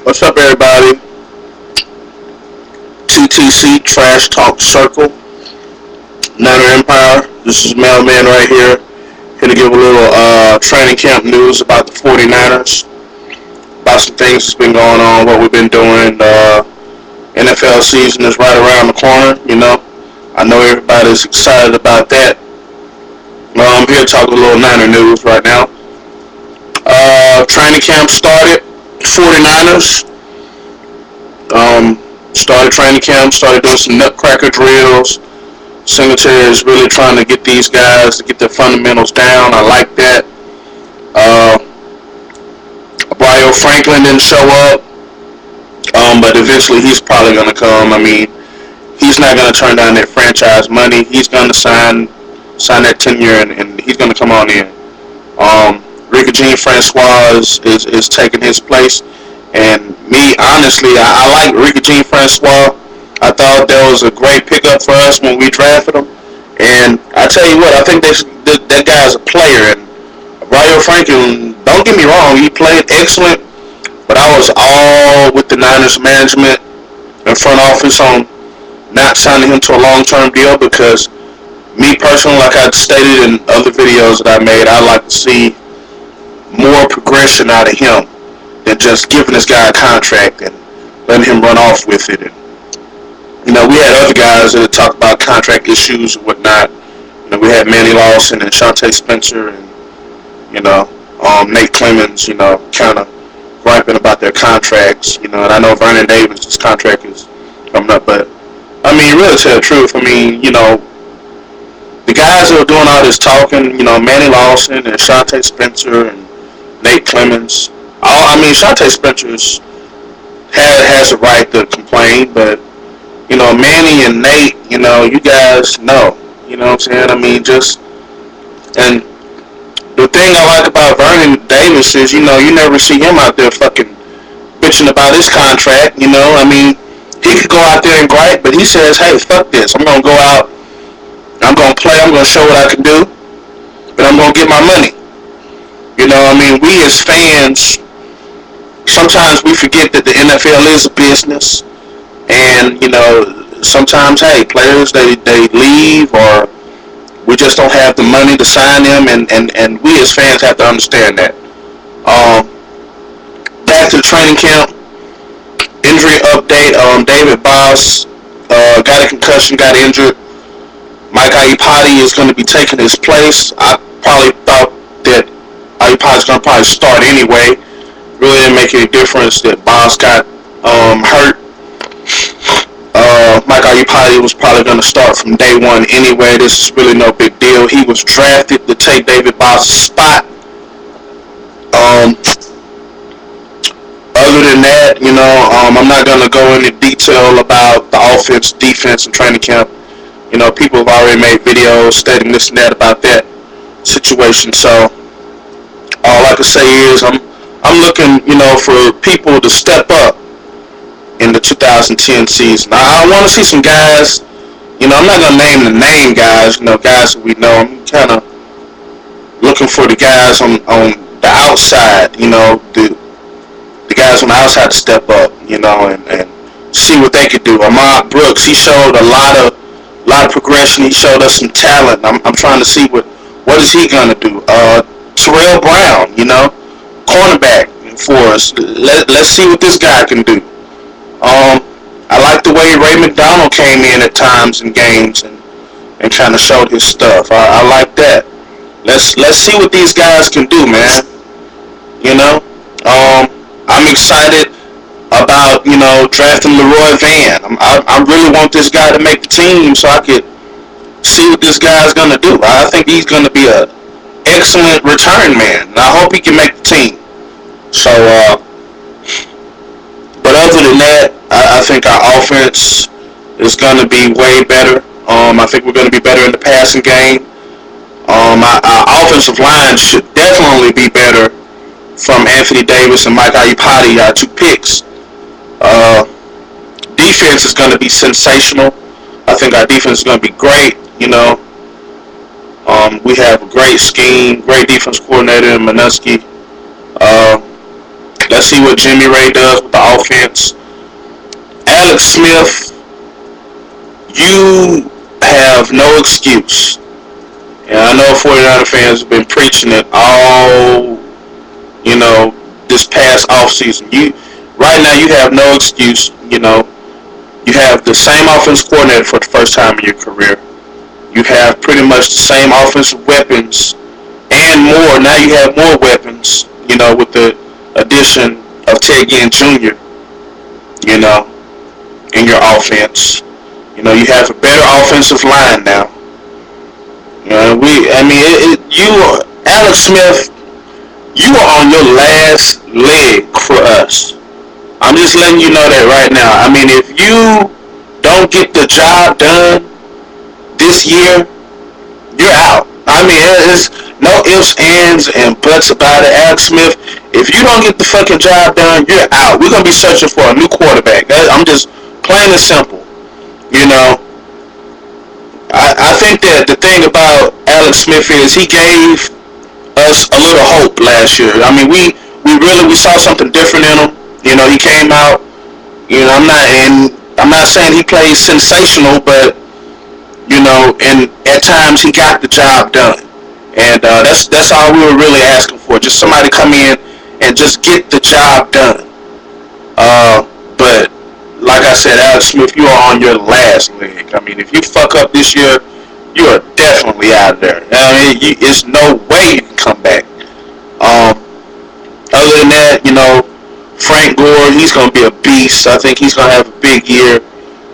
What's up, everybody? TTC Trash Talk Circle, Niner Empire. This is Mailman right here. Here to give a little training camp news about the 49ers, about some things that's been going on, what we've been doing. NFL season is right around the corner, you know. I know everybody's excited about that. I'm here to talk a little Niner news right now. Training camp started. 49ers. Started training camp, started doing some nutcracker drills. Singletary is really trying to get these guys to get their fundamentals down. I like that. Franklin didn't show up, but eventually he's probably going to come. I mean, he's not going to turn down that franchise money. He's going to sign that tenure, and he's going to come on in. Ricky Jean-Francois is taking his place. And me, honestly, I like Ricky Jean-Francois. I thought that was a great pickup for us when we drafted him. And I tell you what, I think that guy's a player. And Franklin, don't get me wrong, he played excellent. But I was all with the Niners management and front office on not signing him to a long-term deal because me personally, like I stated in other videos that I made, I'd like to see more progression out of him than just giving this guy a contract and letting him run off with it. And, you know, we had other guys that talked about contract issues and whatnot. You know, we had Manny Lawson and Shante Spencer and, you know, Nate Clemens, you know, kind of griping about their contracts. You know, and I know Vernon Davis' contract is coming up. But, I mean, really to tell the truth, I mean, you know, the guys that are doing all this talking, you know, Manny Lawson and Shante Spencer and Nate Clemens, Shante Spencer has a right to complain, but, you know, Manny and Nate, you know, you guys know. You know what I'm saying? I mean, and the thing I like about Vernon Davis is, you know, you never see him out there fucking bitching about his contract, you know? I mean, he could go out there and gripe, but he says, hey, fuck this. I'm going to go out, I'm going to play, I'm going to show what I can do, but I'm going to get my money. You know, I mean, we as fans, sometimes we forget that the NFL is a business, and, you know, sometimes, hey, players, they leave, or we just don't have the money to sign them, and we as fans have to understand that. Back to the training camp, injury update, David Boss got a concussion, got injured. Mike Iupati is going to be taking his place. I probably thought that Iupati's going to probably start anyway. Really didn't make any difference that Boss got hurt. Mike Iupati was probably going to start from day one anyway. This is really no big deal. He was drafted to take David Boss' spot. Other than that, you know, I'm not going to go into detail about the offense, defense, and training camp. You know, people have already made videos stating this and that about that situation. So all I can say is I'm looking, you know, for people to step up in the 2010 season. I want to see some guys, you know, I'm not going to name the name guys, you know, guys that we know. I'm kind of looking for the guys on the outside, you know, the guys on the outside to step up, you know, and see what they could do. Ahmad Brooks, he showed a lot of progression. He showed us some talent. I'm trying to see what is he going to do. Terrell Brown, you know, cornerback for us. Let's see what this guy can do. I like the way Ray McDonald came in at times in games and kind of showed his stuff. I like that. Let's see what these guys can do, man. You know, I'm excited about, you know, drafting Leroy Van. I really want this guy to make the team so I could see what this guy's gonna do. I think he's gonna be a excellent return man, and I hope he can make the team. So, but other than that, I think our offense is going to be way better. I think we're going to be better in the passing game. Our offensive line should definitely be better from Anthony Davis and Mike Iupati, our two picks. Defense is going to be sensational. I think our defense is going to be great. You know, we have a great scheme, great defense coordinator in Minuski. Let's see what Jimmy Ray does with the offense. Alex Smith, you have no excuse. And I know 49er fans have been preaching it all, this past offseason. Right now you have no excuse. You have the same offensive coordinator for the first time in your career. You have pretty much the same offensive weapons and more. Now you have more weapons, with the addition of Ted Ginn Jr., in your offense. You have a better offensive line now. Alex Smith, you are on your last leg for us. I'm just letting you know that right now. I mean, if you don't get the job done this year, you're out. I mean, there's no ifs, ands, and buts about it. Alex Smith, if you don't get the fucking job done, you're out. We're going to be searching for a new quarterback. I'm just plain and simple. I think that the thing about Alex Smith is he gave us a little hope last year. I mean, we saw something different in him. He came out. I'm not saying he plays sensational, but and at times he got the job done, and that's all we were really asking for. Just somebody come in and just get the job done. But like I said, Alex Smith, you are on your last leg. I mean, if you fuck up this year, you are definitely out of there. I mean, it's no way you can come back. Other than that, Frank Gore, he's going to be a beast. I think he's going to have a big year.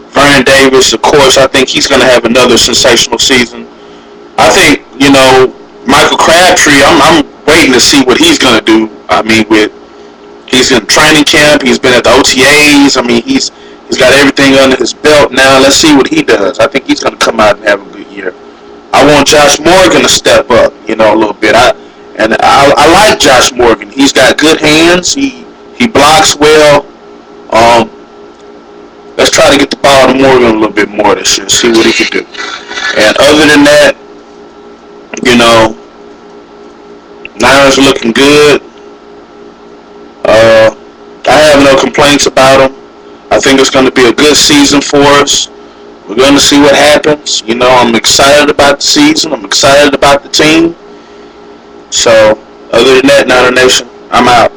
Vernon Davis, of course, I think he's going to have another sensational season. I think, Michael Crabtree, I'm waiting to see what he's going to do. I mean, he's in training camp. He's been at the OTAs. I mean, he's got everything under his belt now. Let's see what he does. I think he's going to come out and have a good year. I want Josh Morgan to step up, a little bit. I like Josh Morgan. He's got good hands. He blocks well. Let's try to get the ball to Morgan a little bit more this year. See what he can do. And other than that, Niners are looking good. I have no complaints about them. I think it's going to be a good season for us. We're going to see what happens. I'm excited about the season. I'm excited about the team. So, other than that, Niner Nation, I'm out.